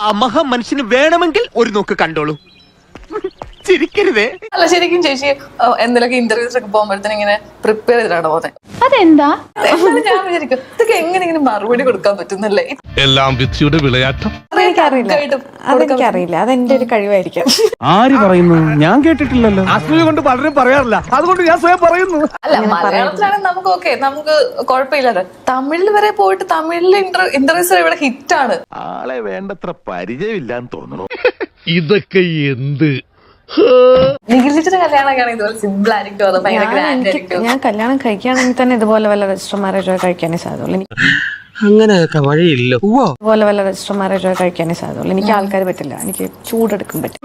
ആ മഹാമനുഷ്യന് വേണമെങ്കിൽ ഒരു നോക്ക് കണ്ടോളൂ. ചിരിക്കരുതേ. അല്ല ശരിക്കും ചേച്ചി എന്തെങ്കിലുമൊക്കെ ഇന്റർവ്യൂസ് ഒക്കെ പോകുമ്പോഴത്തേനും ഇങ്ങനെ പ്രിപ്പയർ ചെയ്തിട്ടാണ് പോകുന്നത്. അതെന്താ? എന്നാലും ഞാൻ വിചാരിക്കും ഇതൊക്കെ എങ്ങനെ ഇങ്ങനെ മറുപടി കൊടുക്കാൻ പറ്റുന്നല്ലേ? എല്ലാം വിധിയുടെ വിളയാട്ടം. അതെനിക്കറിയില്ല, അതെന്റെ ഒരു കഴിവായിരിക്കും. ആര് പറയുന്നു? ഞാൻ കേട്ടിട്ടില്ലല്ലോ. അസൂയ കൊണ്ട് പലരും പറയാറില്ല, അതുകൊണ്ട് ഞാൻ സ്വയം പറയുന്നു. അല്ല മലയാളത്തിലാണെങ്കിൽ നമുക്ക് ഓക്കെ, നമുക്ക് കുഴപ്പമില്ലാതെ. തമിഴിൽ വരെ പോയിട്ട് തമിഴിൽ ഇന്റർവ്യൂസ് ഇവിടെ ഹിറ്റാണ്. ആളെ വേണ്ടത്ര പരിചയമില്ലാന്ന് തോന്നുന്നു. ഇതൊക്കെ എന്ത് നിഖിലിച്ചിട്ട് കല്യാണമൊക്കെ ആണെങ്കിൽ ഇതുപോലെ സിമ്പിൾ ആയിരിക്കും, അത് ഭയങ്കര ഗ്രാൻഡ് ആയിരിക്കും. ഞാൻ കല്യാണം കഴിക്കുകയാണെങ്കിൽ തന്നെ ഇതുപോലെ വല്ല രജിസ്റ്റർ മാരേജോ കഴിക്കാനേ സാധ്യതയുള്ളൂ. അങ്ങനെയൊക്കെ വഴിയില്ലോ. ഇതുപോലെ വല്ല രജിസ്റ്റർ മാരേജോ കഴിക്കാനേ സാധ്യതയുള്ളൂ. എനിക്ക് ആൾക്കാർ പറ്റില്ല, എനിക്ക് ചൂടെടുക്കും പറ്റും.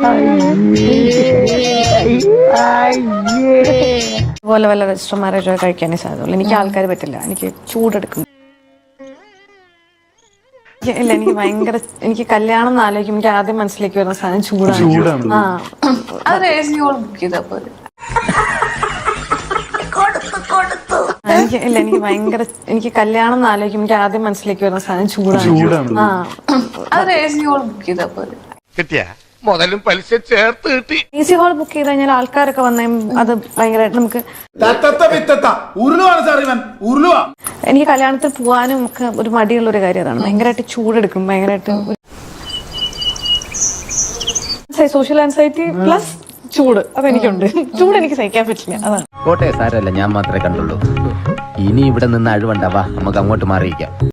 ഇതുപോലെ വല്ല രജിസ്റ്റർ മാരേജോ കഴിക്കാനേ സാധ്യതയുള്ളൂ. എനിക്ക് ആൾക്കാർ പറ്റില്ല, എനിക്ക് ചൂടെടുക്കും. ഇല്ല, എനിക്ക് ഭയങ്കര, എനിക്ക് കല്യാണം എന്ന് ആലോചിക്കും എനിക്ക് ആദ്യം മനസ്സിലേക്ക് വരുന്ന സാധനം ചൂടാണ്. അത് AC ഹോൾ ബുക്ക് ചെയ്താൽ പോലെ. എനിക്ക് ഭയങ്കര, എനിക്ക് കല്യാണം എന്ന് ആലോചിക്കും എനിക്ക് ആദ്യം മനസ്സിലേക്ക് വരുന്ന സാധനം ചൂടാണ്. അത് AC ഹോൾ ബുക്ക് ചെയ്താൽ പോലെ. കിട്ടിയ മുതലും പലിശ ചേർത്ത് കിട്ടി. AC ഹോൾ ബുക്ക് ചെയ്ത് കഴിഞ്ഞാൽ ആൾക്കാരൊക്കെ വന്നേ അത് ഭയങ്കരമായിട്ട് നമുക്ക്, എനിക്ക് കല്യാണത്തിൽ പോകാനും ഒക്കെ ഒരു മടിയുള്ള ഒരു കാര്യം അതാണ്. ഭയങ്കരമായിട്ട് ചൂടെടുക്കും, ഭയങ്കരമായിട്ട് സോഷ്യൽ ആൻസൈറ്റി പ്ലസ് ചൂട് അതെനിക്കുണ്ട്. ചൂട് എനിക്ക് സഹിക്കാൻ പറ്റില്ല, അതാണ്. കോട്ടയം സാരമല്ല, ഞാൻ മാത്രമേ കണ്ടുള്ളൂ. ഇനി ഇവിടെ നിന്ന് അഴിവണ്ടാവാ, നമുക്ക് അങ്ങോട്ട് മാറിയിക്കാം.